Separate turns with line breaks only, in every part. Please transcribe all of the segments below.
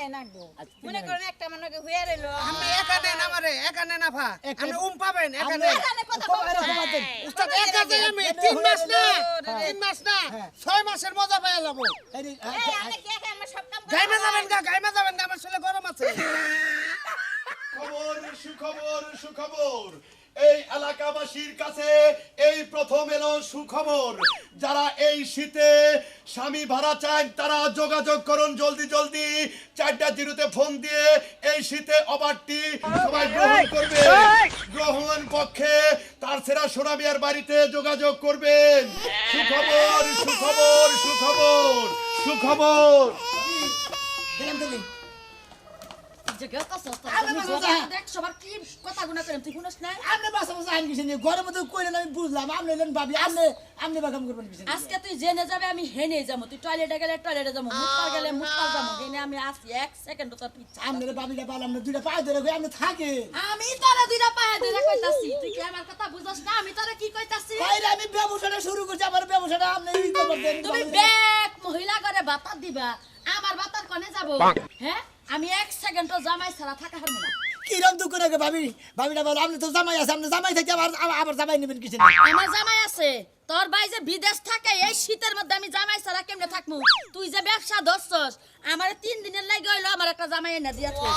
তিনটাই নাকবো মনে করেন একটা মনে হইয়া রইল
আপনি একানে না মারে একানে না ফা আপনি পাবেন একানে উস্তাদ একানে আমি 3 মাস না 3 মাস না 6 মাসের মজা পাইয়া যাবো গাইমা যাবেন গা আমার ছেলে গরম আছে
খবর সুখবর এই এলাকাবাসীর কাছে এই প্রথম এলো সুখবর যারা এই শীতে স্বামী ভাড়া চান তারা যোগাযোগ করুন জলদি 4টা ফোন দিয়ে এই শীতে অফারটি সবাই গ্রহণ করবে গ্রহণ পক্ষে তার সেরা সোনামিয়ার বাড়িতে যোগাযোগ করবেন সুখবর
আজকে তুই জেনে যাবে আমি হেনে যাবো তুই টয়লেটে গেলে টয়লেটে যাবো মুখটা গেলে মুখটা যাবো হেনে আমি আসি 1 সেকেন্ড তোর পিছে
আমরা বাবিটা পালাম না দুইটা পায়ে ধরে কই আমরা থাকে
আমি তোরা দুইটা পায়ে ধরে কইতাছি তুই কি আমার কথা বুঝছস না আমি তোরা কি কইতাছি
বাইরে আমি ব্যবসাটা শুরু করছি আমার ব্যবসাটা আপনি ই করবেন
তুমি ব্যাক মহিলা করে বাতা দিবা আমার বাতার কোনে যাব হ্যাঁ আমি 1 সেকেন্ডও জামাই ছাড়া থাকা হারমু না
কিরম দুঃখ লাগে বাবিটা বল আপনি তো জামাই আছে আপনি জামাই থেকে আবার জামাই নেবেন কিছু
আমার জামাই আছে তোর ভাই যে বিদেশ থাকে এই শীতের মধ্যে আমি জামাই ছাড়া কেমনে থাকমু তুই যে ব্যবসা ধরছস আমার 3 দিনের লাগি হইলো আমার একটা জামাই এনে দিয়া তুই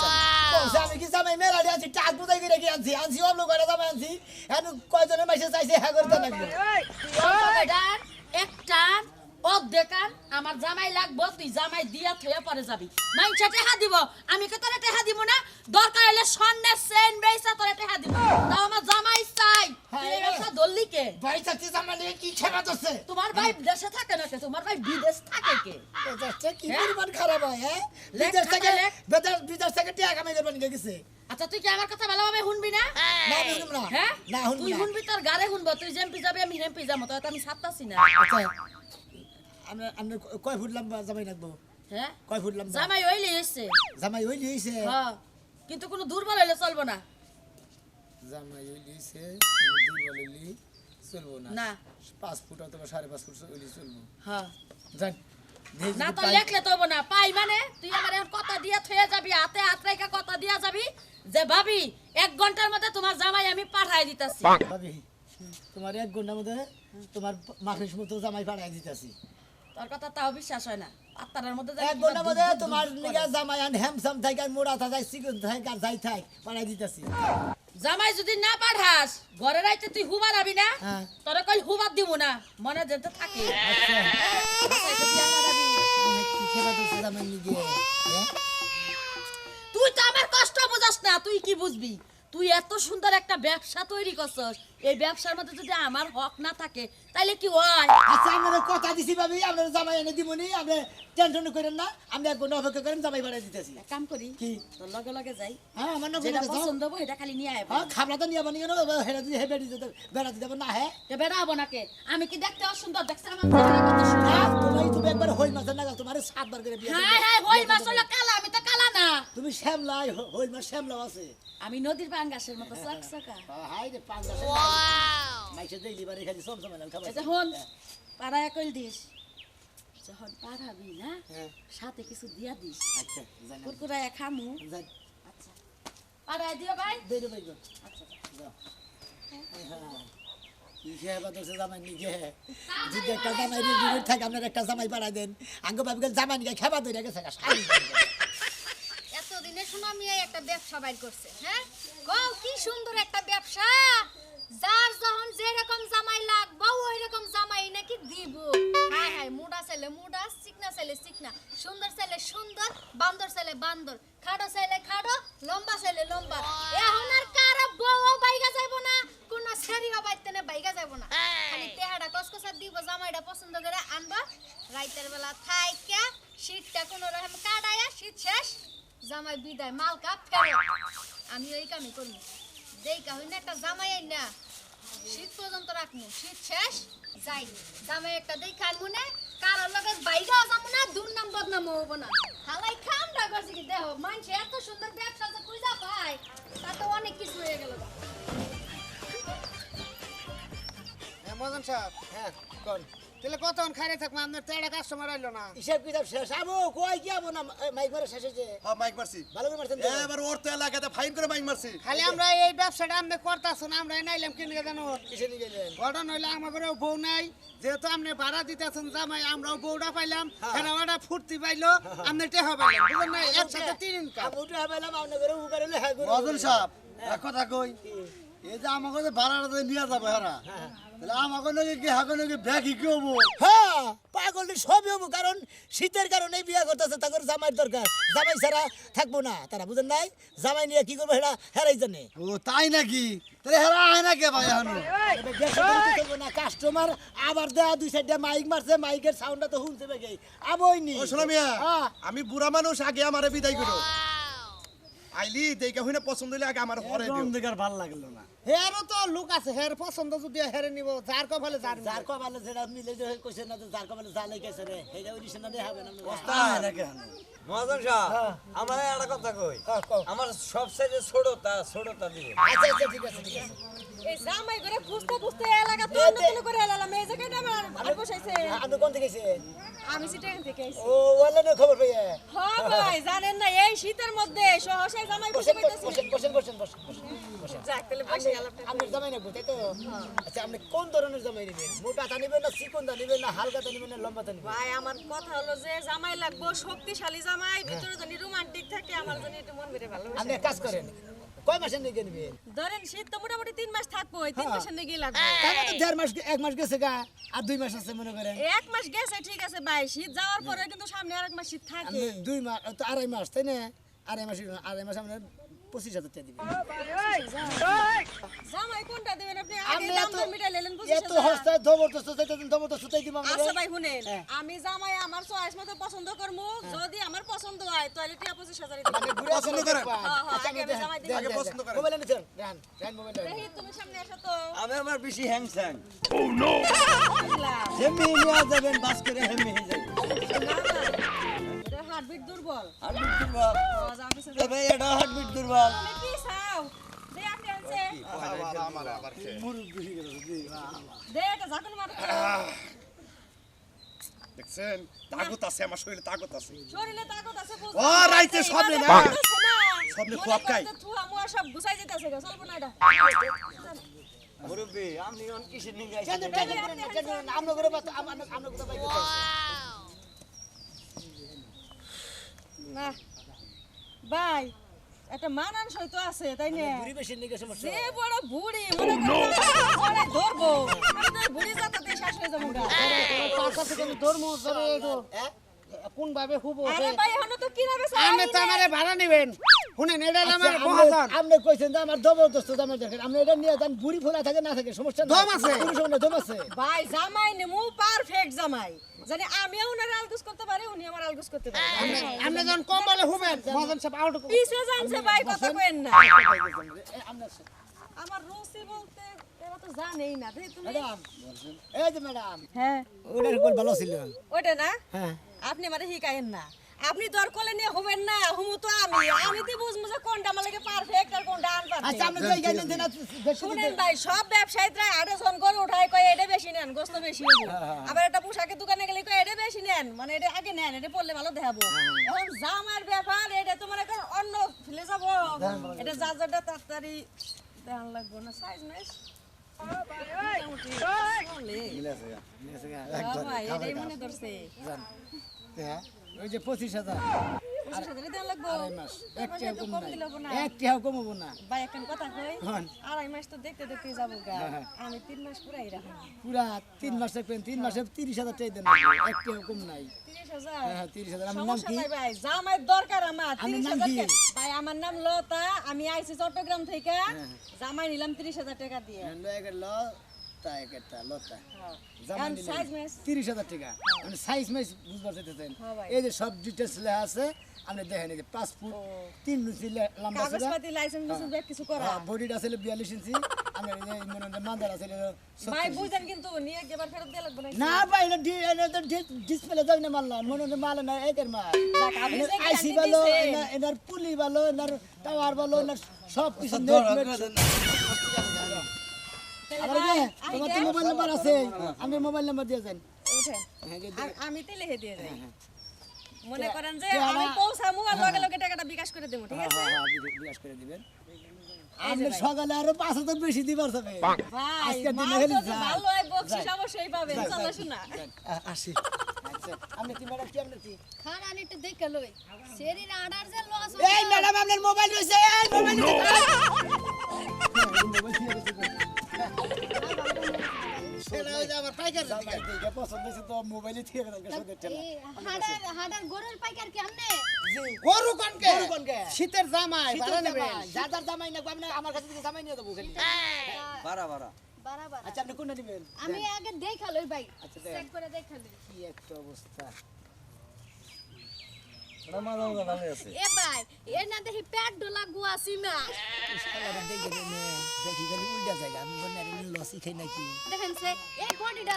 যা আমি কি জামাই মেলা দিয়ে আছি টাক বুঝাই করে কি আনছি অন্য করে জামাই আনছি এখন কয়জনের মাইসে চাইছে হ্যাঁ করতে লাগবে
একটা অর্ধেকান আমার জামাই লাগবো তুই জামাই দিয়া থইয়া পরে যাবি মাইনছে টেহা দিব আমি কি তোরে টেহা দিব না দরকার হলে স্বর্ণের চেইন বেচা তোরে টেহা দিব তাও আমার জামাই চাই তুই এই ব্যবসা ধরলি কে
ভাই চাচ্ছি জামাই নিয়ে কি খেলা করছে
তোমার ভাই বিদেশে থাকে না কে তোমার ভাই বিদেশ থাকে কে
এটা কি পরিমাণ খারাপ হয় হ্যাঁ বিদেশ থেকে টাকা কামাই করবেন গেছে
আচ্ছা তুই কি আমার কথা ভালোভাবে শুনবি না
না শুনব না
হ্যাঁ
না শুনব
তুই শুনবি তোর গারে শুনবো তুই জেমপি যাবি আমি হেমপি যাবো তো আমি ছাড়তাছি না
আচ্ছা আমরা কয় ফুট লম্বা জামাই রাখবো
হ্যাঁ
কয় ফুট লম্বা
জামাই হইলে এসে
জামাই হইলি হইছে
হ্যাঁ কিন্তু কোনো দুর্বল হইলে চলবো না
জামাই হইলি হইছে দুর্বল হইলি চলবো না
না
5 ফুট অথবা 5.5 ফুট হইলি চলবো
হ্যাঁ
জান
না তো লেখলে তো হবো না পাই মানে তুই আমার এখন কথা দিয়া থয়ে যাবি হাতে হাত রেখা কথা দিয়া যাবি যে ভাবি 1 ঘন্টার মধ্যে তোমার জামাই আমি পাঠাই দিতাছি
ভাবি তোমার 1 ঘন্টার মধ্যে তোমার মাখরিস মতো জামাই পাঠাই দিতাছি
তোর কথা তাও বিশ্বাস হয় না আত্মার মধ্যে
1 ঘন্টার মধ্যে তোমার নিগা জামাই আন হ্যামসাম থাক আর মোড়া থাক সিগুন থাক আর যাই থাক পাঠাই দিতাছি
জামাই যদি না পাঠাস ঘরে রাইতে তুই হুবা রাবি না
হ্যাঁ
তোরে কই হুবাদ দিব না মনে যেতে থাকে
আচ্ছা
বাসাইতে দিয়া মারাবি।
কি খেলা তো জামাই নিগে হ্যাঁ
তুই তো আমার কষ্ট বুঝাস না তুই কি বুঝবি তুই এত সুন্দর একটা ব্যবসা তৈরি করছস এই ব্যবসার মধ্যে যদি আমার হক না থাকে তাইলে কি হয়
আচ্ছা আমরা কথা দিছি ভাবি আমরা জামাই এনে দিমুনি আপনি টেনশন করেন না আমরা 1 ঘন্টা অপেক্ষা করেন জামাই পাঠাই দিতেছি
এক কাম করি
কি
তোর লগে লগে যাই
হ্যাঁ আমার না
যেটা
বলে দাও
পছন্দ হবে এটা খালি নিয়ে আয়
হ্যাঁ খাবলা তো নিয়ে বানি কেন হেরা দিতে হে বেড়া দিতে না হ্যাঁ
তে বেড়াবো নাকে আমি কি দেখতে অসুন্দর দেখছ আমার চেহারা কত সুন্দর
তুমি একবার হই মাছ না তোমার 7 বার করে বিয়ে
হাই হাই হই মাছ হলো কালা আমি তো কালা না
তুমি শ্যামলাই হই মাছ শ্যামলা আছে
আমি নদীর পাঙ্গাসের মতো চকচকা
হাই রে পাঁচ ওয়াও মাইছে দেই লিবারে খালি সব সময় খাবার
এই যে হন পাড়ায় কইল দিস যখন পাড়াবি না
হ্যাঁ
সাথে কিছু দিয়া দিস
আচ্ছা জানি
কুরকুরায় খামু
জানি
আচ্ছা পাড়ায় দিও ভাই
দেই দে ভাই গো
আচ্ছা
যাও হ্যাঁ কি খেবা তো জামাই নিগে যদি একটা জামাই রিভিউ থাকে আপনার একটা জামাই পাড়া দেন আঙ্গ ভাবিকে জামাই নিগে খাবা দইরা গেছে
এতদিনে সুনামি একটা ব্যবসা বাইর করছে হ্যাঁ কও কি সুন্দর একটা ব্যবসা যার যখন যেরকম জামাই লাগবে ওই রকম জামাই নাকি দিব হাই হাই মুডা ছেলে মুডা চিকনা ছেলে চিকনা সুন্দর ছেলে সুন্দর বান্দর ছেলে বান্দর খাড়ো ছেলে খাড়ো লম্বা ছেলে লম্বা এখন আর কারা বউ বাইগা যাইবো না কোন সেরিও বাইতে না বাইগা যাইবো না খালি তেহাড়া কসকসা দিব জামাইটা পছন্দ করে আনবা রাইতের বেলা থাইকা শীতটা কোন রকম কাটায়া শীত শেষ জামাই বিদায় মালকা ফেরত আমি ওই কামই করবো দেইকা হই না একটা জামাই আই না শীত পর্যন্ত রাখমু শীত শেষ যাই জামাই একটা দেখা আনমু না কারোর লগে বাইগাও যামু না দুর্নাম বদনাম হবো না হালাই খামটা করছি কি দেহ মানুষ এত সুন্দর ব্যবসা যে খুঁজা পায় তা তো অনেক কিছু হয়ে গেল
মদন সাহেব
হ্যাঁ কোন
তাহলে কতক্ষণ খাইরে থাকবো আপনার তো একটা কাস্টমার আইলো না
হিসাব কিতাব শেষ আমু কই কি আমু না মাইক মারা শেষ হয়েছে
হ্যাঁ মাইক মারছি
ভালো করে মারছেন তো?
এবার ওর তো এলাকাতে ফাইন করে মাইক মারছি
খালি আমরা এই ব্যবসাটা আপনি করতেছেন আমরা নাইলাম কিনে জানো
কিসে নিয়ে গেলেন
ঘটনা হইলে আমাদের বউ নাই যেহেতু আপনি ভাড়া দিতেছেন জামাই আমরাও বউটা পাইলাম খেলাটা ফুর্তি পাইলো আপনি টেহা পাইলেন বুঝলেন না একসাথে 3 ইনকাম
আমু তো হবেলাম আপনি করে উগারে লেখা করে
মদন সাহেব এক কথা কই এই যে আমাকে যে ভাড়াটা নিয়ে যাবে হারা তাহলে আমাকে নাকি কি হাকে নাকি ব্যাগ কি হবো
হ্যাঁ পাগল সবই হবো কারণ শীতের কারণে বিয়া করতেছে তাদের জামাইয়ের দরকার জামাই ছাড়া থাকবো না তারা বুঝেন নাই জামাই নিয়ে কি করবো হেরা হেরাই জানে
ও তাই নাকি তাহলে হেরা আয় না কে ভাই এখন
না কাস্টমার আবার দেয়া দুই সাইডে মাইক মারছে মাইকের সাউন্ডটা তো শুনছে বেগে আবই নি
ও শোনো মিয়া
হ্যাঁ।
আমি বুড়া মানুষ আগে আমারে বিদায় করো আইলি দেখে হইনা পছন্দ হইলে আগে আমার ঘরে দিও
অন্ধকার ভাল লাগলো না
হেরও তো লোক আছে হের পছন্দ যদি হেরে নিব যার কপালে যার
যার কপালে যেটা মিলে যে কইছে না যে যার কপালে যা লেগেছে রে সেইটা ওই দিশে না দেখাবে না
তাই নাকি এখন
মহাজন সাহেব আমার একটা কথা কই আমার সবচেয়ে ছোটটা দিয়ে
আচ্ছা আচ্ছা ঠিক আছে ঠিক আছে
এই জামাই করে বুঝতে বুঝতে এলাকা তন্ন করে এলাম এই জায়গাটা আমার বসাইছে
আপনি কোন থেকে এসেছেন
আমি সিটেন থেকে আইছি
ও অনলাইনে খবর পেয়ে
হ্যাঁ ভাই জানেন না এই শীতের মধ্যে সহসাই জামাই বসে
বসেন
পাইতাছি
বসেন বসেন বসেন বসেন
যাক তাহলে বসে গেলাম
আপনি জামাই নেবো তাই তো আচ্ছা আপনি কোন ধরনের জামাই নেবেন মোটাটা নেবেন না চিকনটা নেবেন না হালকাটা নেবেন না লম্বাটা নেবেন
ভাই আমার কথা হলো যে জামাই লাগবো শক্তিশালী জামাই ভিতরে জানি রোমান্টিক থাকে আমার জানি একটু মন বেড়ে ভালো
আপনি এক কাজ করেন কয় মাসের নিয়ে নেবেন
ধরেন শীত তো মোটামুটি 3 মাস থাকবো এই 3 মাসের নাকি লাগবে
তাহলে তো 1.5 মাস 1 মাস গেছে গা আর 2 মাস আছে মনে করেন
এক মাস গেছে ঠিক আছে ভাই শীত যাওয়ার পরে কিন্তু সামনে আরেক মাস শীত থাকে
আপনি 2 মাস তো 2.5 মাস তাই না 2.5 মাস আপনার 25,000 টাকা দিবেন
জামাই কোনটা দিবেন আপনি আগে
আপনি
দাম
এত-
দর মিটাই লেলেন
এত হস্তায় জবরদস্ত চাইতেছেন জবরদস্ত চাই দিবেন
আচ্ছা ভাই শুনেন আমি জামাই আমার চয়েস মতো পছন্দ করমু যদি আমার পছন্দ হয় তাহলে টিয়া 25,000 দিবেন
মানে ঘুরে
পছন্দ করেন?
আচ্ছা
আগে আমি জামাই দিই
আগে পছন্দ করেন।
মোবাইল নিছেন রান রান মোবাইল
দেখি তুমি সামনে আসো তো
আমি আমার বেশি হ্যাংস্যাং
বুঝলাম।
হেমি নিয়ে যাবেন বাস করে হেমি হয়ে যাবে
না, না, এটা হার্টবিট দুর্বল
হার্টবিট দুর্বল
যাও কিছু
এ ভাই এটা হার্টবিট দুর্বল
তুমি কি চাও দে আপনি আনছে দে এটা জাকুন মারো
দেখছেন তাগত আছে আমার শরীরে তাগত আছে
শরীরে তাকত আছে বুঝ
ও, রাইতে সবনে না। সবনে খুয়াব খাই।
তুই আমুয়া সব গুছাই যেতেছে গো চলবো না এটা
মুরব্বি আপনি কোন কিসের নিয়ে
কেন
আইছেন
টেনশন করেন না কেন আমরা করে বাত আমরা কথা পাই
না ভাই একটা মানানসই তো আছে তাই না
বুড়ি বেশি নিয়ে সমস্যা
যে বড় বুড়ি মনে করে ধরবো আমি তো বুড়ি যাতে শেষ হয়ে যাবো গা।
পাঁচটা থেকে আমি ধর্ম ধরে একটু কোন ভাবে হুব
আরে ভাই এখনো তো কিনাবে
আপনি তো আমারে ভাড়া নেবেন শুনেন এটা আমার
আচ্ছা,
মহাজন
আপনি কইছেন যে আমার জবরদস্ত জামাই দরকার আপনি এটা নিয়ে যান বুড়ি ফোলা থাকে না থাকে সমস্যা না
দম আছে।
বুড়ি সমস্যা দম আছে
ভাই জামাই নেমু পারফেক্ট জামাই জানি আমিও ওনার আলগুস করতে পারি উনি আমার আলগুস করতে পারে
আপনি যখন কম বলে হুবেন মহাজন সব আউট
পিছে জানছে ভাই কথা কইেন না
আমরা
আমার রুচি বলতে এরা তো জানেই না দেখি তুমি
ম্যাডাম এই যে ম্যাডাম
হ্যাঁ
ওটার কোল ভালো ছিল
ওইটা না
হ্যাঁ
আপনি আমারে শিখায়েন না আপনি দর কলে নিয়ে হবেন না হুমু তো আমি তো বুঝবো যে কোনটা আমার লাগে পারফেক্ট আর কোনটা
আচ্ছা
আনপারফেক্ট
আপনি কই গেলেন দেন
শুনেন ভাই সব ব্যবসায়ীরা 8 করে উঠায় কয় এটা বেশি নেন গোস্ত বেশি হবো আবার একটা পোশাকের দোকানে গেলে কয় এটা বেশি নেন মানে এটা আগে নেন এটা পড়লে ভালো দেখাবো এখন জামার ব্যাপার এটা তো মনে করেন অন্য ফেলে যাবো এটা যারটা তাড়াতাড়ি দেখান লাগবো না সাইজ নাইস ভাই এটাই মনে ধরছে
হ্যাঁ ওই যে 25,000
25,000 দেওয়া লাগবো
আড়াই মাস একটা
একটু
কম
কম
নাই
দিলে হবো না
একটা কম হবো না
ভাই একটা কথা কই
হন।
2.5 মাস তো দেখতে দেখতে যাবো গা আমি 3 মাস পুরাই রাখলাম
পুরা 3 মাসে পেন 3 মাসে 30,000 টাকা দেন একটা কম নাই
30,000
হ্যাঁ 30,000 আমার নাম
সমস্যা
কি
নাই ভাই জামাই দরকার আমার
আপনার নাম
30,000
কি?
টাকা। ভাই আমার নাম লতা আমি আইছি চট্টগ্রাম থেকে জামাই নিলাম 30,000 টাকা দিয়ে
লয়ের ল তাই একটা লতা জামা
এখন
নিলেন
সাইজ ম্যাচ
30,000 টাকা মানে সাইজ মাইজ বুঝবার চাইতেছেন
হ্যাঁ ভাই।
এই যে সব ডিটেইলস লেখা আছে আপনি দেখেন এই যে 5 ফুট 3 ইঞ্চি লম্বা ছিল
কাগজপাতি লাইসেন্স লাইসেন্স ব্যাগ কিছু করা
বডিটা ছিল 42 ইঞ্চি আমি এই যে মনে হয় মাদার আছে
ভাই বুঝেন কিন্তু নিয়ে একবার ফেরত দিয়ে লাগবে না
না ভাই এটা ডিসপ্লে যাই না মারলাম মনে হয় মাল না একের মাল
যাক, আপনি যে
আইসি
guarantee
ভালো
দিছেন।
এনার পুলি ভালো এনার টাওয়ার ভালো এনার সব কিছু আমার যে তোমার তো মোবাইল নাম্বার আছে আমি মোবাইল নাম্বার দিয়ে যান
উঠেন
হ্যাঁ, যে
আর আমি তেলে হে দিয়ে যাই
হ্যাঁ।
মনে করেন যে
কে
আমি
আমার-
পৌঁছামু আর লগে লগে টাকাটা বিকাশ করে দেবো ঠিক আছে
বিকাশ করে দিবেন আপনি সকালে আরো 5,000 বেশি দিবার যাবে
ভাই
আজকের
মাল
দিনে
যদি
যান।
ভালো হয় বকশিস অবশ্যই পাবেন চলো শোনা
আসি আচ্ছা আপনি কি ম্যাডাম কি আপনি কি
খারান একটু দেখে লই শরীর আডার যে লস
এই ম্যাডাম আপনার মোবাইল রয়েছে এই মোবাইল
সেটা ওই যে আমার পাইকারি দিকে।
পছন্দ হয়েছে তো মোবাইলে থেকে গেল
হাডার গরুর পাইকার কি আমনে
গরু কোনকে
গরু কোনকে?
শীতের জামাই ভাড়া নেবেন
যাদার জামাই না আপনি আমার কাছে থেকে জামাই নিয়ে দেবো খালি
বাড়া বাড়া
বারাবার
আচ্ছা আপনি কোনটা নেবেন
আমি আগে দেখা লই ভাই
আচ্ছা, দেন।
চেক করে দেখা লই
কি একটা অবস্থা
ওরা মাঝে মাঝে ভালো আছে
এ ভাই এ না দেখি পেট ডোলা গুয়াছি না
শালারে দেখে দেনে দেখি খালি উল্টা জায়গা আমি বলি আরে লসি খাই নাকি
দেখেন সে এই বডিটা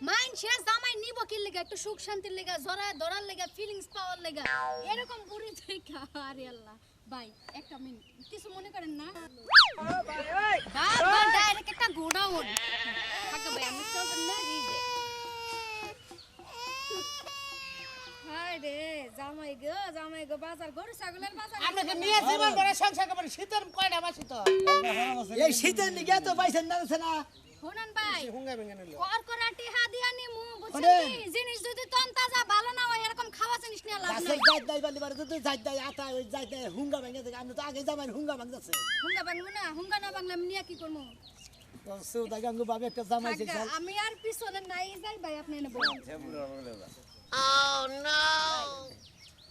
মাইন্ড শেষ জামাই নিব কি লাগা একটু সুখ শান্তির লাগা জরা দরার লাগা ফিলিংস পাওয়ার লাগা এরকম বুড়ি থেকে আরে আল্লাহ ভাই একটা মিনিট কিছু মনে করেন না বাবা ডাইরেক্ট একটা গোডাউন থাকা ভাই আমি চলতে না রিজে হায় রে জামাই গো বাজার গরু ছাগলের বাজার
আপনাকে নিয়ে জীবন করে সংসার করবেন শীতের কয়টা মাসি তো
এই শীতের নিগে তো পাইছেন না আছে না
শুনুন ভাই
হুঙ্গা ভেঙে নিল
করকরাটি হাদিয়া নিমু বুঝছেন
শোনেন।
কি জিনিস যদি তন তাজা ভালো না হয় এরকম খাওয়া জিনিস নিয়ে লাভ
গাছের
নাই
জাত দাই বালি বারে তো জাত দাই আটা ওই জাত দাই হুঙ্গা ভাঙে থেকে আমি তো আগে জামাই হুঙ্গা ভাঙতেছে
হুঙ্গা বাংলো না হুঙ্গা না বাংলা আমি নিয়ে কি করবো
সৌদা গাঙ্গু বাবে একটা জামাই
থাকা,
শিখাল
আমি আর পিছনে নাই যাই ভাই আপনি এনে বলুন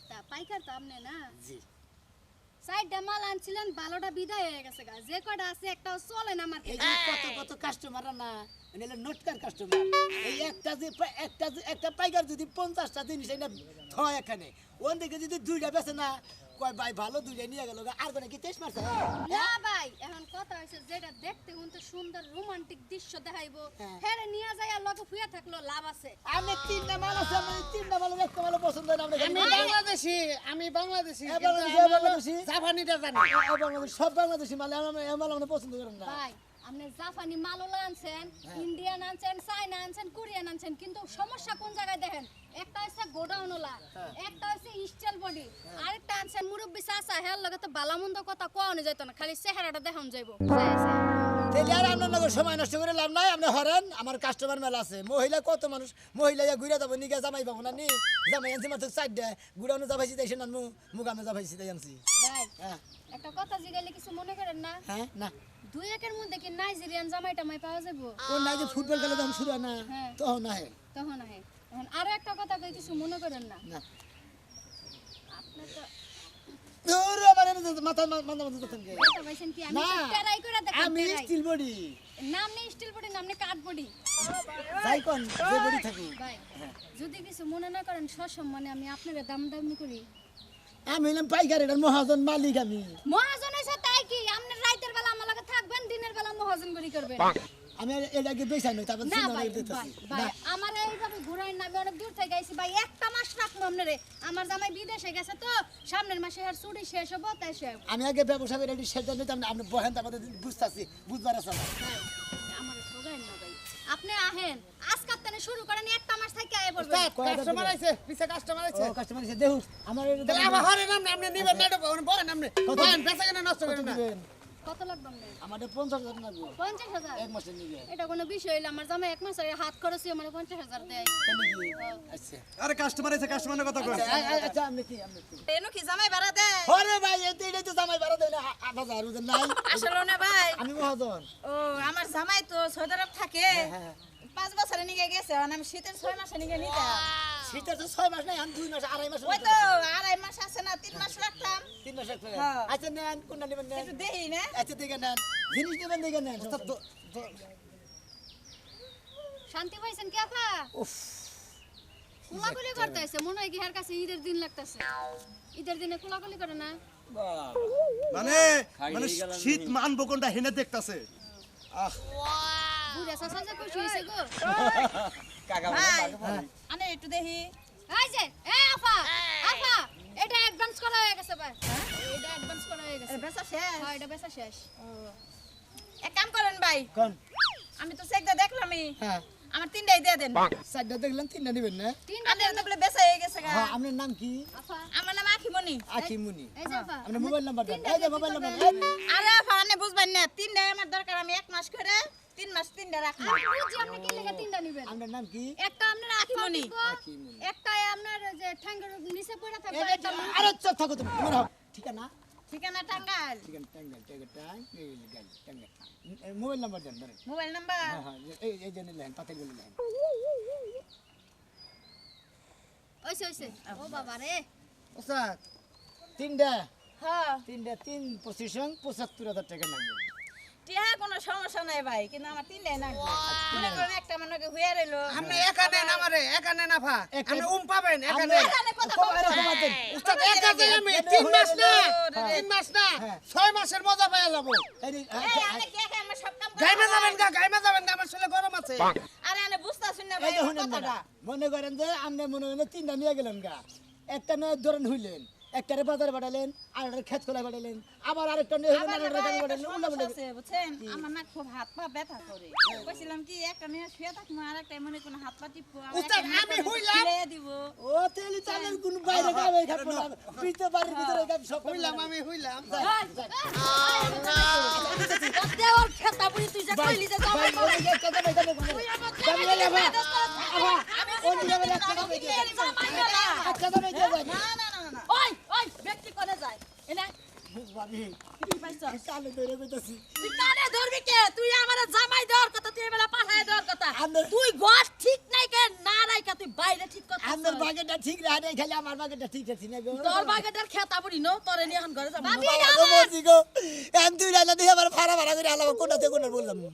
তা পাইকার তো আপনি না
জি
সাইডটা মাল আনছিলেন ভালোটা বিদায় হয়ে গেছে গা যে কটা আছে একটাও চলে না
এই
মার্কেটে
যে কত কত কাস্টমার না মানে হলো নোটকার কাস্টমার এই একটা পাইকার যদি 50টা জিনিস এনে থয় এখানে ওন দিকে যদি দুইটা বেচে না কয় ভাই ভালো দুইটা নিয়ে গেল আর কোনে কি তেজ মারছে
না ভাই এখন কথা হইছে যেটা দেখতে কিন্তু সুন্দর রোমান্টিক দৃশ্য দেখাইবো
হ্যাঁ।
হেরে নিয়ে যায় আর লগে ফুয়া থাকলো লাভ আছে
আমি তিনটা মাল আছে আমি তিনটা মাল একটা মাল পছন্দ হয় না
আমি বাংলাদেশি
এ
কিন্তু
বাংলাদেশি, এ
আমার
বাংলাদেশি।
জাপানিটা জানি
সব বাংলাদেশি মাল আমার পছন্দ করেন না
ভাই আপনি জাপানি মালওলা আনছেন ইন্ডিয়ান আনছেন চাইনা আনছেন কোরিয়ান আনছেন কিন্তু সমস্যা কোন জায়গায় দেখেন একটা হচ্ছে গোডাউনওয়ালা একটা হচ্ছে স্টাইল বডি আরেকটা আনছেন মুরব্বি চাচা হেল লগে তো বালামন্দ কথা কোয়ানো যাইত না খালি চেহারাটা দেখান যাইবো
তাহলে আর আপনার নগর সময় নষ্ট করে লাভ নাই আপনি হরেন আমার কাস্টমার মেলা আছে মহিলা কত মানুষ মহিলা ঘুরে যাবো নিকে জামাই পাবো না নি জামাই আনছি মাত্র 4টা গুড়ানো যাবাইছি তাই আনমু মুগামে যাবাইছি তাই আনছি
ভাই
হ্যাঁ
একটা কথা জিগাইলে কিছু মনে করেন না
হ্যাঁ না
দুই একের মধ্যে কি নাইজেরিয়ান জামাই টামাই পাওয়া যাবো
ওর নাই যে ফুটবল খেলা যখন শুরু হয় না
হ্যাঁ।
তখন না হে
তখন আহে এখন আরো একটা কথা কই কিছু মনে করেন না
না
আপনি তো
তোর আমার মাথা মাথা মাথা তখন গে
কথা পাইছেন কি আমি
না
তো ট্রাই করে দেখেন
আমি স্টিল বডি
নাম নেই স্টিল বডি নাম নেই কাঠ বডি
যাই কোন যে বডি থাকি
ভাই যদি কিছু মনে না করেন সসম্মানে আমি আপনার দাম দামি করি
আমি হলাম পাইকারের মহাজন মালিক আমি
মহাজন হইছে তাই কি আপনি রাতের বেলা আমার লগে থাকবেন দিনের বেলা মহাজন করি করবেন
আমি এর আগে বেচাই নই তারপর
না
চিন্তা
ভাই
করে দিতেছি
ভাই আমার এইভাবে ঘুরাই না আমি অনেক দূর থেকে আইছি ভাই একটা মাস রাখবো আপনারে আমার জামাই বিদেশে গেছে তো সামনের মাসে আর ছুটি শেষ হবো তাই শেষ
আমি আগে ব্যবসা করে এটি সেটা নিতাম না আপনি বহেন তারপরে বুঝতেছি বুঝবার আছে না
আমার ঠগাইন না ভাই আপনি আহেন আজকাল থেকে শুরু করেন একটা মাস থেকে আয় পড়বেন
কাস্টমার আছে পিছে কাস্টমার আছে
ও কাস্টমার এসে দেখুন আমার
তাহলে আমার হরে নাম আপনি নিবেন না বলেন আপনি বলেন বেচা কেনা নষ্ট করেন না
কত লাগবে আপনার
আমাদের 50,000 লাগবে
50,000
এক মাসের নিবে
এটা কোনো বিষয় হইলো আমার জামাই এক মাসের হাত খরচই আমার 50,000 দেয়
আচ্ছা
আরে কাস্টমার আছে কাস্টমারের কথা কই
আচ্ছা আপনি কি
এনো কি জামাই ভাড়া দেয়
আরে ভাই এটাই তো জামাই বাড়া দেয় না 8,000 বুঝেন নাই
আসলে না ভাই
আমি মহাজন
ও আমার জামাই তো সৌদি আরব থাকে
হ্যাঁ
5 বছরে নিয়ে গেছে আর আমি শীতের 6 মাসে নিয়ে নিতাম
শীতের তো 6 মাস নাই আমি 2 মাস 2.5 মাস
ওই তো 2.5 মাস আছে না 3 মাস রাখতাম
3 মাস রাখতে
হ্যাঁ।
আচ্ছা নেন কোনটা নেবেন নেন
একটু দেই না
আচ্ছা দেখে নেন জিনিস নেবেন দেখে নেন
শান্তি পাইছেন কি আপা
উফ
কুলাকুলি করতেছে মনে হয় কি হার কাছে ঈদের দিন লাগতেছে ঈদের দিনে কুলাকুলি করে না
মানে মানে শীত মানবো কোনটা হেনে দেখতাছে
বুড়া চাচা যে খুশি হইছে গো
কাকা
ভাই
বলে
আনে একটু দেখি
এই যে আপা আপা এটা অ্যাডভান্স করা হয়ে গেছে ভাই এটা অ্যাডভান্স করা হয়ে গেছে
বেচা শেষ
হ্যাঁ এটা বেচা শেষ
এক কাম করেন ভাই
কোন
আমি তো চেকটা দেখলামই
হ্যাঁ
আমার তিনটাই দিয়ে দেন
চারটা দেখলেন তিনটা নেবেন না
আপনার তো বলে বেচা হয়ে গেছে গা
হ্যাঁ আপনার নাম কি
আমার নাম আখিমণি
আখিমুনি
এই যে আপা,
আপনার মোবাইল নাম্বার দেন এই যে মোবাইল নাম্বার
আরে আপা আপনি বুঝবেন না তিনটাই আমার দরকার আমি 1 মাস করে 3 মাস তিনটা রাখবো
আমি বুঝি আপনি কি লেগে তিনটা নিবেন।
আপনার নাম কি
একটা আপনার আখিমণি
আখিমণি।
একটা আপনার যে ঠ্যাঙ্গের নিচে পড়ে থাকবে একটা
আরে চল থাকো তুমি তোমার হোক ঠিকানা
ঠিকানা টাঙ্গাইল
ঠিকানা টাঙ্গাইল টাঙ্গাইল মোবাইল নাম্বার দেন ধরেন
মোবাইল নাম্বার
হ্যাঁ হ্যাঁ এই জন্য লেন পাতিল বলে লেন
ওইসে ওইসে ও বাবা রে
ওস্তাদ
তিনটা
হ্যাঁ
তিনটা 3/25 টাকা লাগবে
টিয়া কোনো সমস্যা নাই ভাই কিন্তু আমার তিনটাই লাগবে মনে করেন একটা মনে হুইয়া রইলো
আপনি একা নেন আমারে একা নেন আফা
একা-
আপনি পাবেন একা
আপনি-
নেন
এখানে কথা
কম
বলতে
আরে তোমার দেন।
উস্তাদ একা যাই আমি 3 মাস না
হ্যাঁ।
3 মাস না
হ্যাঁ।
6 মাসের মজা পেয়ে যাব
এই যে,
এই আপনি কি একা আমার সব কাম
গাইমে যাবেন গা আমার ছেলে গরম আছে
আরে আমি বুঝতাছি না
এই
ভাই
যে
আমার
শুনেন
কথাটা
দাদা, মনে করেন যে আপনি মনে করেন তিনটা নিয়ে গেলেন গা একটা নয় ধরেন হইলেন একটারে বাজারে পাঠালেন আর একটা ক্ষেত খোলা পাঠালেন আবার আরেকটা নিয়ে হইলেন
আবার
আরেকটা
ভাই
পাঠালেন
একটা
উল্টা
সমস্যা
পাল্টা
আছে, বুঝছেন? আমার না খুব হাত পা ব্যথা করে কইছিলাম কি একটা নিয়ে শুয়ে থাকবো আর একটা মনে কোন হাত পা টিপবো আবার
উস্তাদ,
একটা
আমি
মনে
হইলাম।
খিলে দিব
ও তেলি চালের কোন বাইরে গাবে খাবো না পিতে বাড়ির ভিতরে গাবে সব
হইলাম আমি হইলাম
দেওয়ার খেতা বুড়ি তুই যে কইলি যে
ভাই
জামাই
ওই যে কথা নাই জানে
তুই আমার
যাবি
জামাই
না ভাই
আবা
ওই যাবে একটা কথা
তুই এর জামাই গলা
একটা কথা নাই যাবে
না না না না
ওই ওই ব্যক্তি কোনে যায় এনে
ভাবি
কি পাইছস
কালে ধরে কইতাছি
তুই কানে ধরবি কে তুই আমার জামাই দেওয়ার কথা তুই এবেলা পাঠায় দেওয়ার কথা
আন্দর-
তুই ঘর ঠিক নাই কে না রাইকা তুই বাইরে ঠিক কথা
আমার বাগেটা ঠিক রাখে খালি আমার বাগেটা ঠিক আছে না গো
তোর বাগেটার খেতা বুড়ি নো তোরে নিয়ে এখন ঘরে যাবো
বাবা গো মরছি গো এম দুই রাজা দিয়ে আবার ভাড়া ভাড়া করে আলাদা কোনটাতে কোনটা বললাম